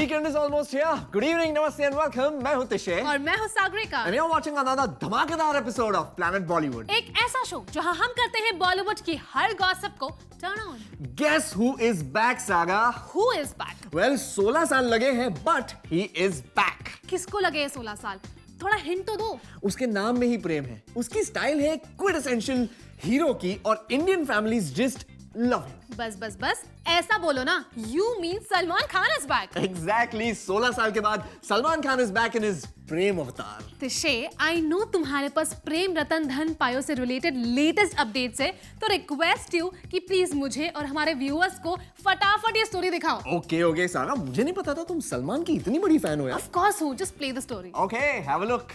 Weekend is almost here. Good evening, namaste and welcome. मैं हूँ तिशे और मैं हूँ Sagarika. And you're watching another धमाकेदार episode of Planet Bollywood. एक ऐसा शो जहाँ हम करते हैं बॉलीवुड की हर गॉसिप को turn on. Guess who is back, Saga? Who is back? Well, 16 साल लगे हैं, but he is back. किसको लगे ये 16 साल? थोड़ा हिंट तो दो। उसके नाम में ही प्रेम है। उसकी स्टाइल है क्विंटेसेंशियल हीरो की और Indian families just love him. बस ऐसा बोलो ना। You mean Salman Khan is back? Exactly. 16 साल के बाद Salman Khan is back in his प्रेम अवतार। तिशे, I know तुम्हारे पास प्रेम रतन धन पायो से रिलेटेड लेटेस्ट अपडेट्स है, तो रिक्वेस्ट यू कि प्लीज मुझे और हमारे व्यूअर्स को फटाफट ये स्टोरी दिखाओ। ओके सागा, मुझे नहीं पता था तुम सलमान की इतनी बड़ी फैन हो यार। Of course हूँ, just play the story. Okay, have a look.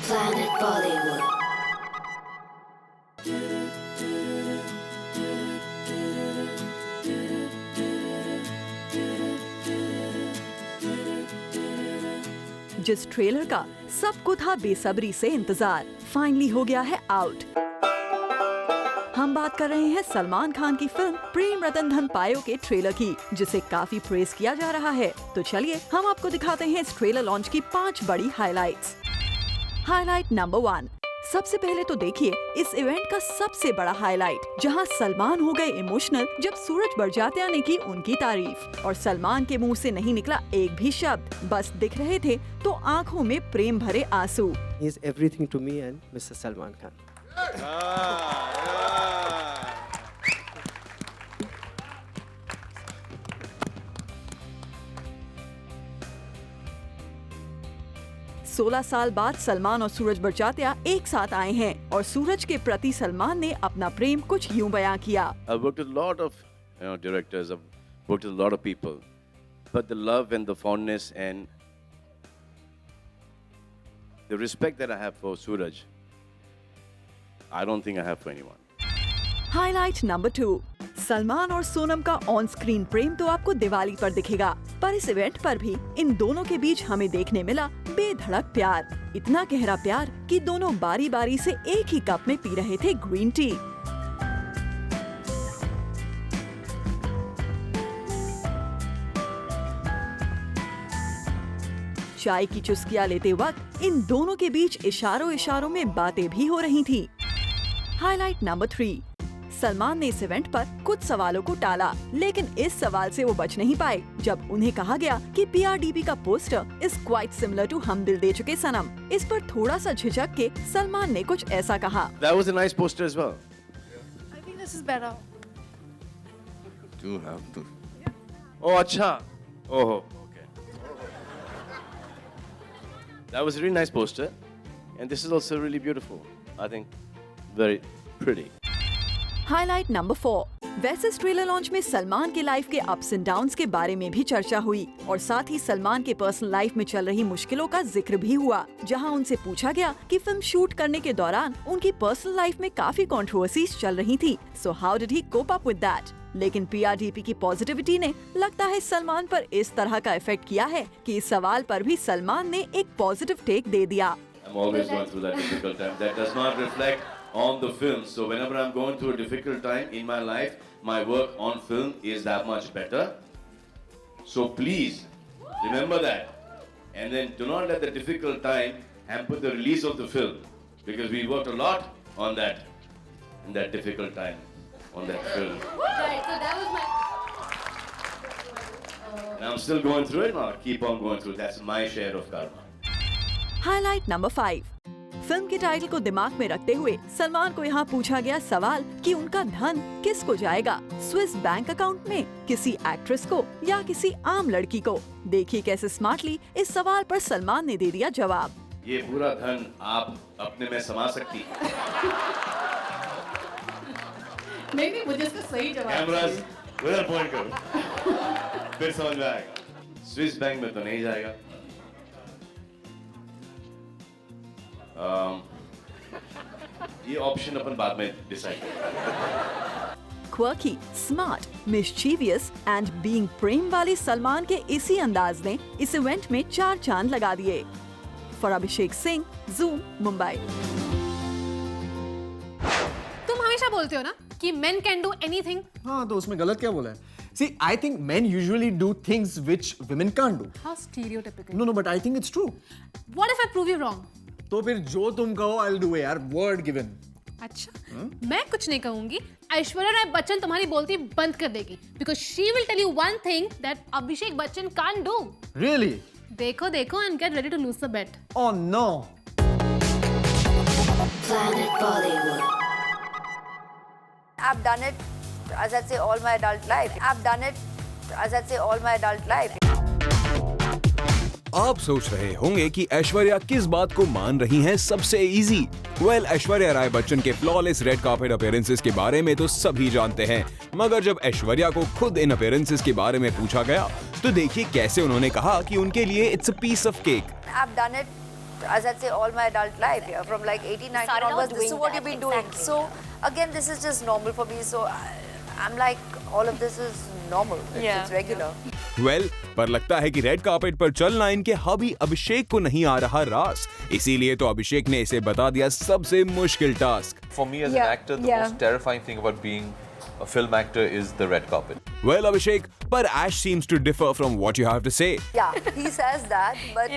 Planet Bollywood. जिस ट्रेलर का सबको था बेसब्री से इंतजार, फाइनली हो गया है आउट। हम बात कर रहे हैं सलमान खान की फिल्म प्रेम रतन धन पायो के ट्रेलर की, जिसे काफी प्रेज किया जा रहा है। तो चलिए हम आपको दिखाते हैं इस ट्रेलर लॉन्च की 5 बड़ी हाइलाइट्स। Highlight number 1। सबसे पहले तो देखिए इस इवेंट का सबसे बड़ा हाईलाइट, जहां सलमान हो गए इमोशनल जब सूरज बड़जात्या ने की उनकी तारीफ और सलमान के मुंह से नहीं निकला एक भी शब्द, बस दिख रहे थे तो आंखों में प्रेम भरे आंसू। He is everything to me and Mr. Salman Khan. सोलह साल बाद सलमान और सूरज बड़जात्या एक साथ आए हैं और सूरज के प्रति सलमान ने अपना प्रेम कुछ यूं बयां किया। I've worked with a lot of directors, I've worked with a lot of people, but the love and the fondness and the respect that I have for Suraj, I don't think I have for anyone. Highlight number 2। Salman और सोनम का on screen प्रेम तो आपको दिवाली पर दिखेगा, पर इस event पर भी इन दोनों के बीच हमें देखने मिला बेधड़क प्यार। इतना गहरा प्यार कि दोनों बारी बारी से एक ही कप में पी रहे थे ग्रीन टी। चाय की चुस्कियां लेते वक्त इन दोनों के बीच इशारों में बातें भी हो रही थी। Highlight number 3। सलमान ने इस इवेंट पर कुछ सवालों को टाला, लेकिन इस सवाल से वो बच नहीं पाए जब उन्हें कहा गया कि PRDB का poster is quite similar to Hum Dil दे चुके सनम। इस पर थोड़ा सा झिझक के सलमान ने कुछ ऐसा कहा। That was a nice poster as well. I think this is better. Do have to. Oh, अच्छा. Oh, okay. That was a really nice poster, and this is also really beautiful. I think very pretty. Highlight number 4। वैसे इस trailer launch में सलमान के life के ups and downs के बारे में भी चर्चा हुई और साथ ही सलमान के पर्सनल लाइफ में चल रही मुश्किलों का जिक्र भी हुआ, जहां उनसे पूछा गया कि फिल्म शूट करने के दौरान उनकी पर्सनल लाइफ में काफी कंट्रोवर्सीज चल रही थी। So how did he cope up with that? लेकिन PRDP की पॉजिटिविटी ने लगता है सलमान पर इस तरह का इफेक्ट किया है कि इस सवाल पर भी सलमान ने एक पॉजिटिव टेक दे दिया। I'm always going through that difficult time. That does not reflect on the film. So whenever I'm going through a difficult time in my life, my work on film is that much better. So please remember that, and then do not let the difficult time hamper the release of the film, because we worked a lot on that in that difficult time on that film. Right, so that was my. And I'm still going through it. Now keep on going through it. That's my share of karma. Highlight number 5। Film के title को दिमाग में रखते हुए सलमान को यहाँ पूछा गया सवाल कि उनका धन किसको जाएगा, स्विस बैंक अकाउंट में, किसी एक्ट्रेस को या किसी आम लड़की को। देखिए कैसे स्मार्टली इस सवाल पर सलमान ने दे दिया जवाब। ये पूरा धन आप अपने में समा सकती हैं। नहीं मुझे इसका सही जवाब। कैमरास उधर पॉइंट करो, फिर समझ में आएगा। स्विस बैंक में तो नहीं जाएगा। ये ऑप्शन अपन बाद में डिसाइड करेंगे। Quirky, smart, mischievous and being Prem वाले सलमान के इसी अंदाज ने इस इवेंट में 4 चांद लगा दिए। For Abhishek Singh, zoom, Mumbai. तुम हमेशा बोलते हो ना कि men can do anything. हाँ, तो उसमें गलत क्या बोला है? See, I think men usually do things which women can't do. How stereotypical. No, but I think it's true. What if I prove you wrong? तो फिर जो तुम कहो I'll do यार, word given. अच्छा, मैं कुछ नहीं कहूंगी. ऐश्वर्या राय बच्चन तुम्हारी बोलती बंद कर देगी. Because she will tell you one thing that Abhishek Bachchan can't do. Really? देखो and get ready to lose the bet. Oh no. Planet Bollywood. I've done it, as I'd say, all my adult life. I've done it, as I'd say, all my adult life. आप सोच रहे होंगे कि ऐश्वर्या किस बात को मान रही हैं सबसे इजी। वेल, ऐश्वर्या राय बच्चन के फ्लॉलेस रेड कार्पेट अपीयरेंसेस के बारे में तो सभी जानते हैं, मगर जब ऐश्वर्या को खुद इन अपीयरेंसेस के बारे में पूछा गया तो देखिए कैसे उन्होंने कहा कि उनके लिए it's a piece of cake. I've done it, as I'd say, all my adult life. Yeah, from like 18, 19 Started out onwards, this is doing what that, you've been doing. exactly. So again, this is just normal for me. So I'm like, all of this is normal. It's regular. Well, पर लगता है कि red carpet पर चलना इनके हबी अभिषेक को नहीं आ रहा रास, इसीलिए तो अभिषेक ने इसे बता दिया सबसे मुश्किल task. For me as an actor, the most terrifying thing about being a film actor is the red carpet. Well, Abhishek, but Ash seems to differ from what you have to say. Yeah, he says that, but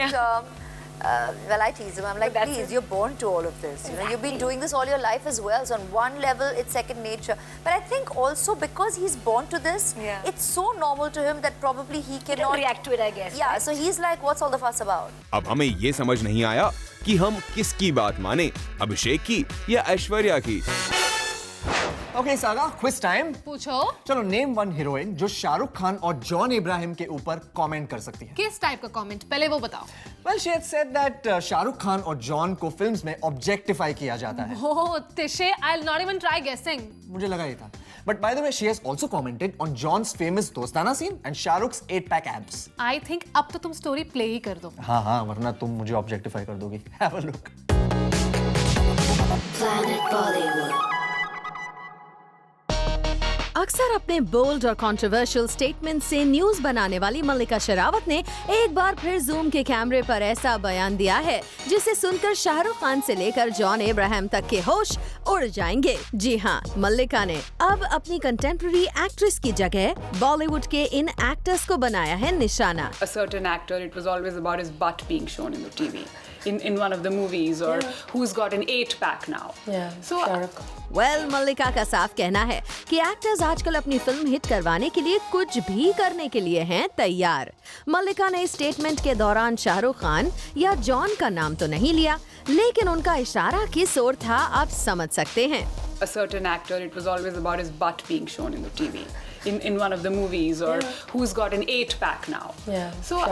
well, I tease him. I'm like, please, you're born to all of this. You know, you've been doing this all your life as well. So on one level, it's second nature. But I think also because he's born to this, it's so normal to him that probably he cannot react to it, I guess. Yeah, so he's like, what's all the fuss about? अब हमें ये समझ नहीं आया कि हम किसकी बात माने, अभिषेक की या ऐश्वर्या की। Okay, Saga, quiz time. पूछो. चलो, name one heroine जो शाहरुख खान और जॉन इब्राहिम के ऊपर कमेंट कर सकती है. किस टाइप का कमेंट? पहले वो बताओ. Well, she had said that Shahrukh Khan और जॉन को फिल्म्स में objectify किया जाता है. Oh, Tishe, I'll not even try guessing. मुझे लगा ये था. But by the way, she has also commented on John's famous दोस्ताना scene and Shahrukh's 8-pack abs. I think अब तो तुम स्टोरी प्ले ही कर दो. हाँ, वरना तुम मुझे objectify कर दोगी. Have a look. Planet Bollywood. अक्सर अपने बोल्ड और कंट्रोवर्शियल स्टेटमेंट से न्यूज बनाने वाली मल्लिका शेरावत ने एक बार फिर जूम के कैमरे पर ऐसा बयान दिया है जिसे सुनकर शाहरुख खान से लेकर जॉन इब्राहिम तक के होश उड़ जाएंगे। जी हाँ, मल्लिका ने अब अपनी कंटेम्प्रेरी एक्ट्रेस की जगह बॉलीवुड के इन एक्टर्स को बनाया है निशाना। A certain actor, it was always about his butt being shown in the TV. In one of the movies, or who's got an 8-pack now. So, मल्लिका का साफ कहना है कि एक्टर्स आजकल अपनी फिल्म हिट करवाने के लिए कुछ भी करने के लिए हैं तैयार। मल्लिका ने इस स्टेटमेंट के दौरान शाहरुख खान या जॉन का नाम तो नहीं लिया, लेकिन उनका इशारा किस ओर था आप समझ सकते हैं। A certain actor, it was always about his butt being shown in the TV. In one of the movies, or who's got an 8-pack now. So,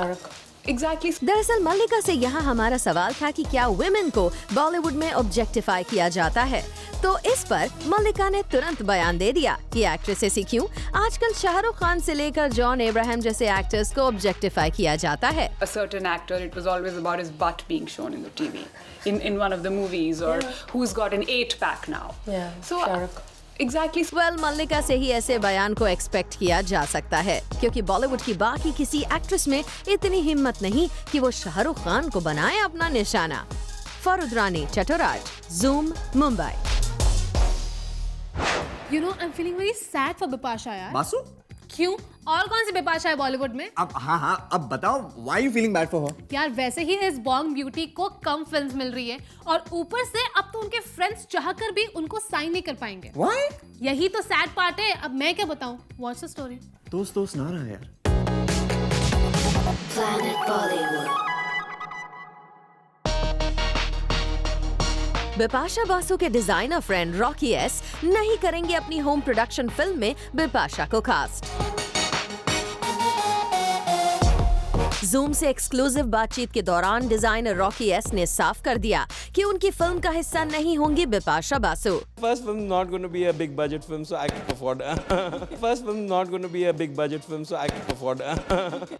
Exactly. दरअसल मल्लिका से यहाँ हमारा सवाल था कि क्या वुमेन को बॉलीवुड में ऑब्जेक्टिफाई किया जाता है, तो इस पर मल्लिका ने तुरंत बयान दे दिया कि एक्ट्रेसेस ही क्यों, आजकल शाहरुख खान से लेकर जॉन इब्राहिम जैसे एक्टर्स को ऑब्जेक्टिफाई किया जाता है। A certain actor, it was always about his butt being shown in the TV. In one of the movies, or who's got an 8-pack now. So, Exactly. Well, मल्लिका से ही ऐसे बयान को expect किया जा सकता है, क्योंकि बॉलीवुड की बाकी किसी एक्ट्रेस में इतनी हिम्मत नहीं कि वो शाहरुख खान को बनाए अपना निशाना। फरुद्रानी Chattoraj, Zoom, Mumbai. You know, I'm feeling very sad for Bipasha यार। बासु? क्यों? और कौन सी बिपाशा है बॉलीवुड में? अब बताओ, why you feeling bad for her? यार वैसे ही इस बॉन्ग ब्यूटी को कम फिल्म्स मिल रही है और ऊपर से अब तो उनके फ्रेंड्स चाहकर भी उनको साइन नहीं कर पाएंगे। Why? यही तो सैड पार्ट है। अब मैं क्या बताऊं? What's the story? दोस्त ना रहा यार। Planet Bollywood. बिपाशा बासु के डिजाइनर फ्रेंड रॉकी एस नहीं करेंगे अपनी होम प्रोडक्शन फिल्म में बिपाशा को कास्ट। जूम से एक्सक्लूसिव बातचीत के दौरान डिजाइनर रॉकी एस ने साफ कर दिया कि उनकी फिल्म का हिस्सा नहीं होंगी Bipasha Basu. First film not going to be a big budget film, so I can afford. First film not going to be a big budget film, so I can afford.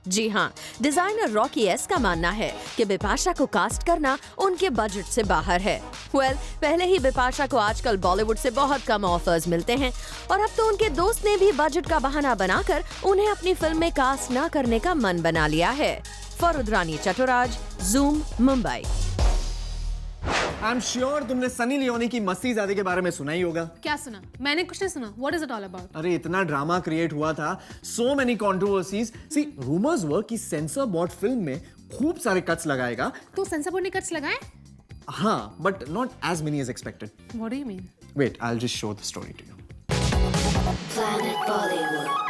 जी हाँ, डिजाइनर रॉकी एस का मानना है कि बिपाशा को cast करना उनके budget से बाहर है। पहले ही बिपाशा को आजकल बॉलीवुड से बहुत कम ऑफर्स मिलते हैं और अब तो उनके दोस्त ने भी बजट का बहाना बनाकर उन्हें अपनी फिल्म में कास्ट न करने का मन बना लिया है। फरुद्रानी Chattoraj, Zoom, Mumbai. I am sure तुमने सनी लियोनी की मस्तीज़ादे के बारे में सुना ही होगा। क्या सुना? मैंने कुछ नहीं सुना। What is it all about? अरे इतना ड्रामा क्रिएट हुआ था, so many controversies. See, rumors were कि सेंसर बोर्ड फिल्म में खूब सारे कट्स लगाएगा। तो सेंसर बोर्ड ने कट्स लगाए? हाँ, but not as many as expected. What do you mean? Wait, I'll just show the story to you. Planet Bollywood.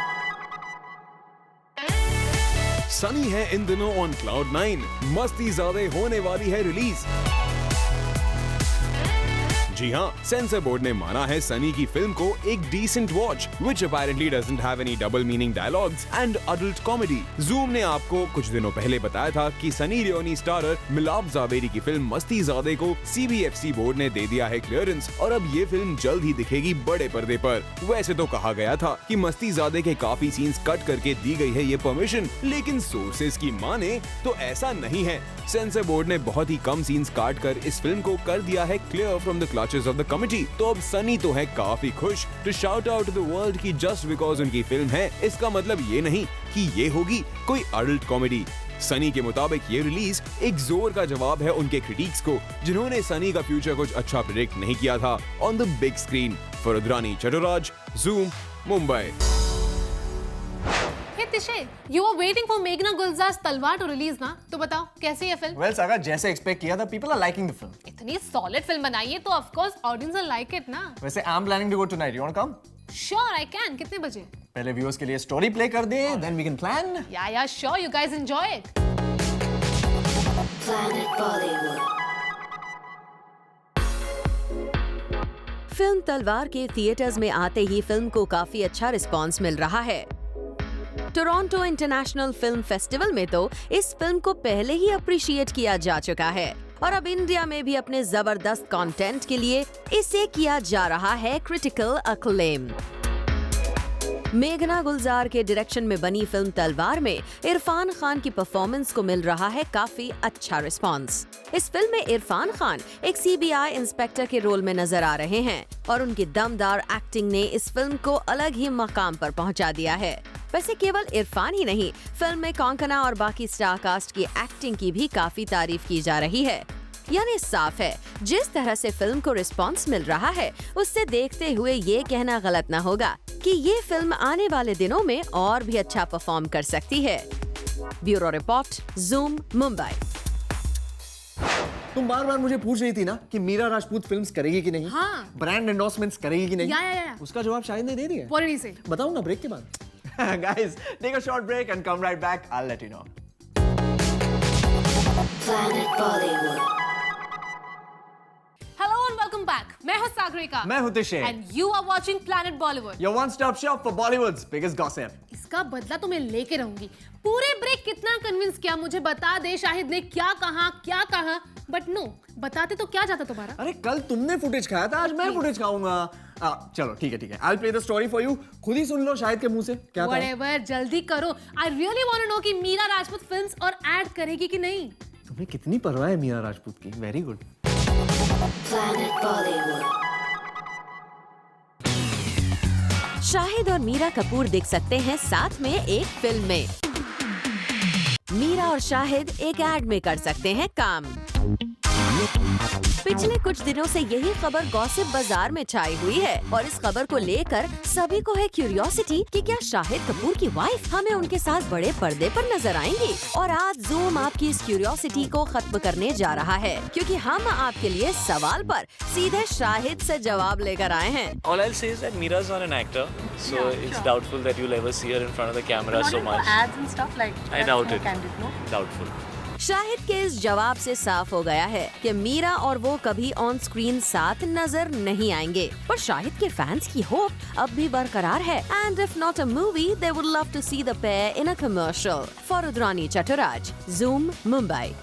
Sunny है इन दिनों ऑन क्लाउड 9। मस्तीज़ादे होने वाली है रिलीज। जी हाँ, सेंसर बोर्ड ने माना है सनी की फिल्म को एक decent watch, which apparently doesn't have any double meaning dialogues and adult comedy. Zoom ने आपको कुछ दिनों पहले बताया था कि सनी लियोनी स्टारर मिलाप जावेरी की फिल्म मस्तीज़ादे को CBFC बोर्ड ने दे दिया है क्लियरेंस और अब ये फिल्म जल्द ही दिखेगी बड़े पर्दे पर। वैसे तो कहा गया था कि मस्तीज़ादे के काफी सीन्स कट करके दी गई है ये परमिशन, लेकिन सोर्सेज की माने तो ऐसा नहीं है। सेंसर बोर्ड ने बहुत ही कम सीन्स काट कर इस फिल्म को कर दिया है clear from the clutches of the committee. तो अब सनी तो है काफी खुश to shout out the world की जस्ट बिकॉज उनकी फिल्म है, इसका मतलब ये नहीं कि ये होगी कोई अडल्ट कॉमेडी। सनी के मुताबिक ये रिलीज एक जोर का जवाब है उनके क्रिटिक्स को, जिन्होंने सनी का फ्यूचर कुछ अच्छा प्रेडिक्ट नहीं किया था ऑन द बिग स्क्रीन। फरुद्रानी Chattoraj, Zoom, Mumbai. Hey Tishe, you were waiting for Meghna Gulzar's तलवार to release ना? तो बताओ कैसी है फिल्म? Well, सागा जैसे एक्सपेक्ट किया था, people are liking the film. इतनी सॉलिड फिल्म बनाई है तो of course audience will like it ना? वैसे I'm planning to go tonight. You want to come? Sure, I can. कितने बजे? पहले व्यूअर्स के लिए स्टोरी प्ले कर दे, then we can plan. Yeah, sure. You guys enjoy it. Planet Bollywood. Film तलवार के थिएटर्स में आते ही फिल्म को काफी अच्छा रिस्पांस मिल रहा है। टोरंटो इंटरनेशनल फिल्म फेस्टिवल में तो इस फिल्म को पहले ही अप्रिशिएट किया जा चुका है और अब इंडिया में भी अपने जबरदस्त कंटेंट के लिए इसे किया जा रहा है क्रिटिकल अक्लेम। मेघना गुलजार के डायरेक्शन में बनी फिल्म तलवार में इरफान खान की परफॉर्मेंस को मिल रहा है काफी अच्छा रिस्पांस। इस फिल्म में इरफान खान एक CBI इंस्पेक्टर के रोल में नजर आ रहे हैं और उनकी दमदार एक्टिंग ने इस फिल्म को अलग ही मकाम पर पहुंचा दिया है। वैसे केवल इरफान ही नहीं, फिल्म में कांकना और बाकी स्टार कास्ट की एक्टिंग की भी काफी तारीफ की जा रही है। यानी साफ है, जिस तरह से फिल्म को रिस्पांस मिल रहा है उससे देखते हुए ये कहना गलत न होगा कि ये फिल्म आने वाले दिनों में और भी अच्छा परफॉर्म कर सकती है। Bureau report, Zoom, Mumbai. तुम बार-बार मुझे पूछ रही थी ना कि मीरा राजपूत फिल्म्स करेगी कि नहीं, हाँ। ब्रांड एंडोर्समेंट्स करेगी कि नहीं। या। उसका जवाब शायद ने दे दिया। What did he say? बताऊंगा ब्रेक के बाद। Guys, take a short break and come right back. I'll let you know. Planet Bollywood. Hello and welcome back. मैं हूँ सागरिका। मैं हूँ तिशे। And you are watching Planet Bollywood. Your one-stop shop for Bollywood's biggest gossip. इसका बदला तो मैं लेके रहूंगी। पूरे ब्रेक कितना कन्विंस किया मुझे बता दे शाहिद ने क्या कहा, बट नो, बताते तो क्या जाता तुम्हारा। अरे कल तुमने फुटेज खाया था, आज मैं फुटेज खाऊंगा। चलो ठीक है। I'll play the story for you. खुद ही सुन लो शाहिद के मुंह से क्या था। Whatever, जल्दी करो। I really want to know कि मीरा राजपूत फिल्म्स और ऐड करेगी कि नहीं। तुम्हें कितनी परवाह है मीरा राजपूत की। Very good. Planet Bollywood. Shahid और मीरा कपूर दिख सकते हैं साथ में एक फिल्म में। मीरा और शाहिद एक ऐड में कर सकते हैं काम। पिछले कुछ दिनों से यही खबर गॉसिप बाजार में छाई हुई है और इस खबर को लेकर सभी को है क्यूरियोसिटी कि क्या शाहिद कपूर की वाइफ हमें उनके साथ बड़े पर्दे पर नजर आएंगी। और आज Zoom आपकी इस क्यूरियोसिटी को खत्म करने जा रहा है, क्योंकि हम आपके लिए सवाल पर सीधे शाहिद से जवाब लेकर आए हैं। All I'll say is that Mira's not an actor, so it's doubtful that you'll ever see her in front of the camera so much. Ads and stuff like. I doubt it. Doubtful. Shahid के इस जवाब से साफ हो गया है कि मीरा और वो कभी ऑन स्क्रीन साथ नजर नहीं आएंगे, पर शाहिद के फैंस की होप अब भी बरकरार है। And if not a movie, they would love to see the pair in a commercial. फरुद्रानी चटुराज, Zoom, मुंबई।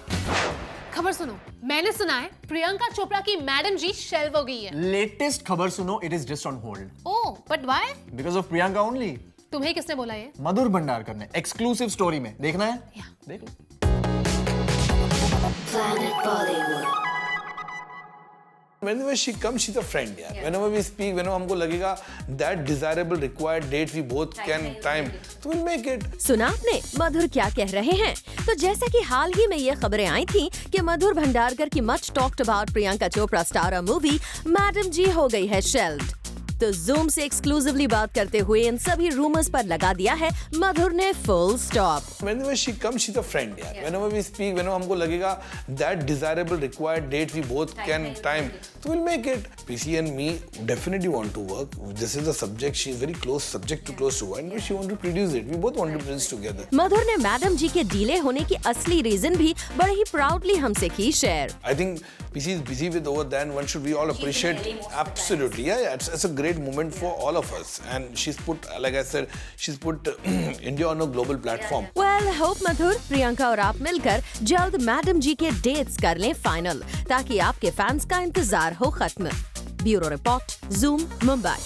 खबर सुनो, मैंने सुना है प्रियंका चोपड़ा की मैडम जी शेल्व हो गई है। लेटेस्ट खबर सुनो, it is just on hold. Oh, but why? Because of Priyanka only. तुम्हें किसने बोला ये? मधुर भंडारकर ने एक्सक्लूसिव स्टोरी में। देखना है? देख लो। Planet Bollywood. Whenever she comes, she's a friend. Yeah. Whenever we speak, whenever हमको लगेगा that desirable required date we both can time, so we'll make it. सुना आपने मधुर क्या कह रहे हैं? तो जैसा कि हाल ही में ये खबरें आई थी कि मधुर भंडारकर की much talked about Priyanka Chopra starrer movie madam ji हो गई है शेल्व्ड। तो जूम से एक्सक्लूसिवली बात करते हुए इन सभी रूमर्स पर लगा दिया है मधुर ने full stop. Whenever she comes, she's a friend. Yeah. Whenever we speak, whenever हमको लगेगा that desirable required date we both can time, so we'll make it. PC and me definitely want to work. This is the subject. She's very close, subject to close to her, and she want to produce it. We both want to produce together. मधुर ने madam जी के delay होने की असली reason भी बड़े ही proudly हमसे की share. I think PC is busy with over there, and one should we all appreciate. Absolutely, yeah. It's a great moment for all of us, and she's put, like I said, she's put India on a global platform. Well, hope मधुर, प्रियंका और आप मिलकर जल्द madam जी के dates कर लें final, ताकि आपके fans का इंतजार हो खत्म। Bureau report, Zoom, Mumbai.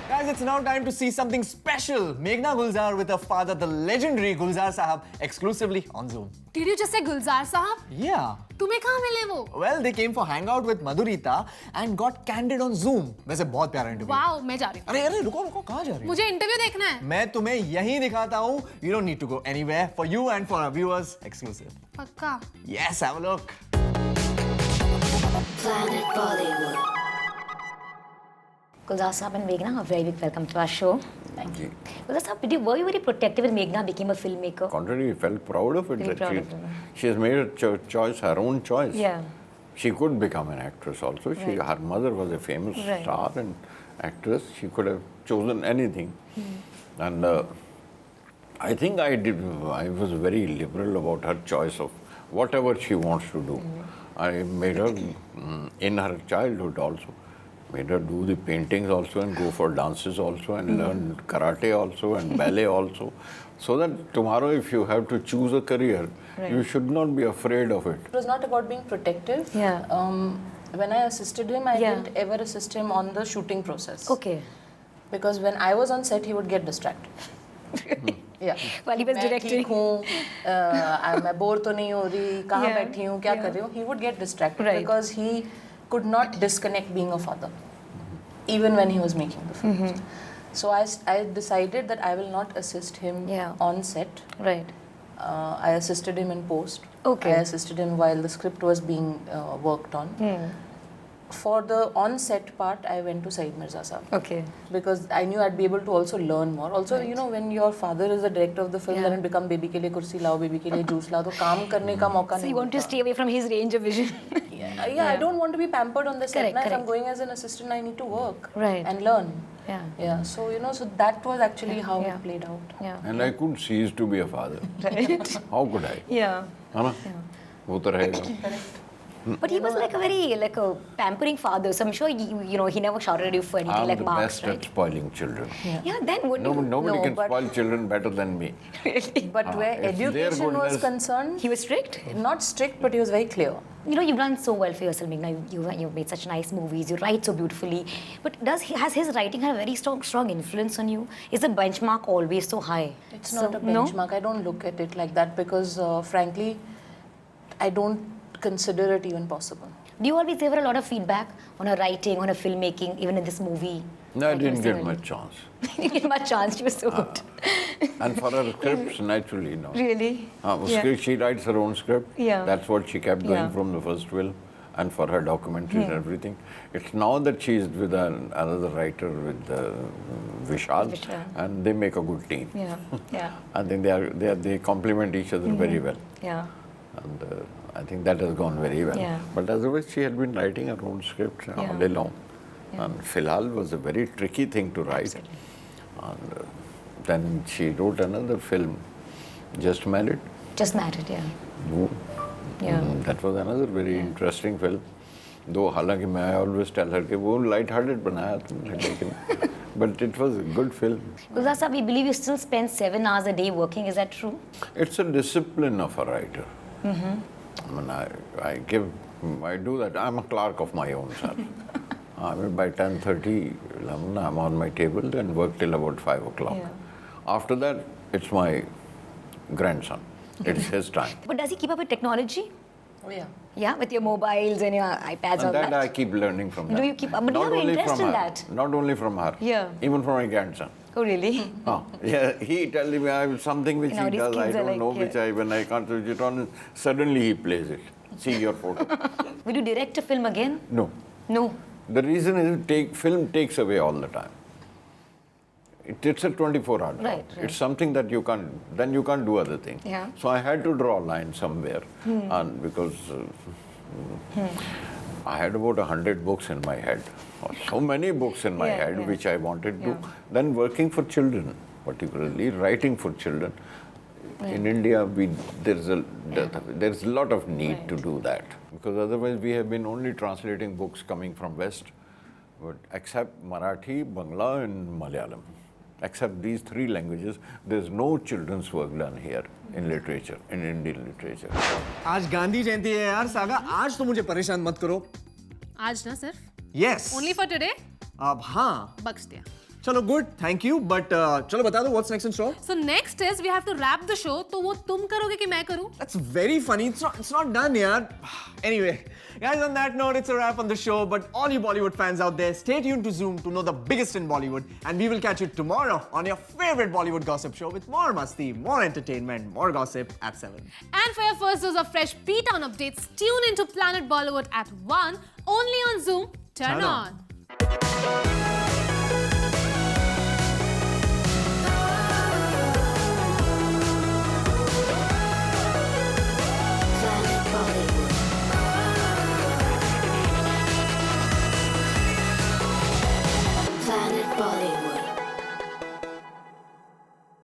Guys, it's now time to see something special. Meghna Gulzar with her father, the legendary Gulzar Sahab, exclusively on Zoom. Did you just say Gulzar Sahab? Yeah. तुम्हें कहाँ मिले वो? Well, they came for hangout with Madhurita and got candid on Zoom. वैसे बहुत प्यारा interview. Wow, मैं जा रही हूँ। अरे रुको कहाँ जा रही हो? मुझे इंटरव्यू देखना है। मैं तुम्हें यहीं दिखाता हूँ। You don't need to go anywhere. For you and for our viewers, exclusive. पक्का? Yes, have a look. Planet Bollywood. Gulzar Saab and Meghna, a very big welcome to our show. Thank you. Gulzar Saab, were you very protective when Meghna became a filmmaker? Contrary, felt proud of it. Very That proud of her. she has made a choice, her own choice. Yeah. She could become an actress also. Right. Her mother was a famous Right. star and actress. She could have chosen anything. And I think I was very liberal about her choice of whatever she wants to do. I made her, in her childhood also, made her do the paintings also and go for dances also and learn karate also and ballet also. So that tomorrow if you have to choose a career, you should not be afraid of it. It was not about being protective. Yeah. When I assisted him, I didn't ever assist him on the shooting process. Okay. Because when I was on set, he would get distracted. Yeah. While he was directing. मैं ठीक हूँ, मैं bore तो नहीं हो रही, कहाँ बैठी हूँ, क्या कर रही हूँ? He would get distracted because he could not disconnect being a father, even when he was making the films. So I decided that I will not assist him on set. Right. I assisted him in post. Okay. I assisted him while the script was being worked on. For the on-set part, I went to Saeed Mirza Saab. Okay. Because I knew I'd be able to also learn more. Also, you know, when your father is the director of the film, then it becomes baby के लिए कुर्सी लाओ, baby के लिए juice लाओ, तो काम करने का मौका नहीं. So you want to stay away from his range of vision. Yeah, I don't want to be pampered on the set. Correct, If I'm going as an assistant, I need to work and learn. Yeah. Yeah. So you know, so that was actually how it played out. Yeah. And I couldn't cease to be a father. Right. How could I? Yeah. है ना? वो तो रहेगा. But he was like a pampering father. So I'm sure you know he never shouted at you for anything I'm like the marks, best right? at spoiling children. Yeah. Then wouldn't you? Nobody can spoil children better than me. But where it's their education was goodness. concerned, he was strict. Not strict, but he was very clear. You know, you've done so well for yourself, Meghna. You've made such nice movies. You write so beautifully. But has his writing had a very strong influence on you? Is the benchmark always so high? It's not a benchmark. I don't look at it like that because, frankly, I don't consider it even possible. Do you always give her a lot of feedback on her writing, on her filmmaking, even in this movie? No, I didn't get much chance. You didn't get much chance. She was so good. And for her scripts, naturally, no. Really? She writes her own script. Yeah. That's what she kept going from the first film. And for her documentaries and everything. It's now that she's with another writer, with Vishal, and they make a good team. Yeah, yeah. I think they complement each other very well. Yeah. And I think that has gone very well. Yeah. But otherwise, she had been writing her own scripts all day long. And Filhal was a very tricky thing to write. And then she wrote another film, Just Married. Just Married, yeah. Yeah. That was another very interesting film. Though, हालांकि I always tell her कि वो light-hearted बनाया तुमने, लेकिन but it was a good film. Gulzar Saab, we believe you still spend 7 hours a day working. Is that true? It's a discipline of a writer. I mean, I do that. I'm a clerk of my own, sir. I mean, by 10:30, I'm on my table and work till about 5 o'clock. After that, it's my grandson. It's his time. But does he keep up with technology? Oh yeah. Yeah, with your mobiles and your iPads And all that I keep learning from Do them. you keep? But you have an interest in her, that. Not only from her. Yeah. Even from my grandson. Oh really? Oh, yeah, he tells me I have something which he Nowadays does, I kids are don't like, know which when I can't switch it on, suddenly he plays it. See your photo. Will you direct a film again? No. No. The reason is film takes away all the time. It's a 24-hour job. Right. It's something that you can't do other things. Yeah. So I had to draw a line somewhere, and because I had about 100 books in my head, or so many books in my head which I wanted to. Then working for children, particularly writing for children. In India, there's a lot of need to do that, because otherwise we have been only translating books coming from West, but except Marathi, Bangla, and Malayalam. Except these three languages, there's no children's work done here in literature, in Indian literature. आज गांधी जयंती है यार saga, आज तो मुझे परेशान मत करो. आज ना सिर्फ? Yes. Only for today? अब हाँ. बख्श दिया. चलो good, thank you, but चलो बता दो what's next in store? So next is we have to wrap the show. तो वो तुम करोगे कि मैं करूँ? That's very funny. It's not done यार. Anyway, guys, on that note, it's a wrap on the show. But all you Bollywood fans out there, stay tuned to Zoom to know the biggest in Bollywood, and we will catch you tomorrow on your favorite Bollywood gossip show with more masti, more entertainment, more gossip at 7. And for your first dose of fresh P-Town updates, tune into Planet Bollywood at 1 only on Zoom. Turn on.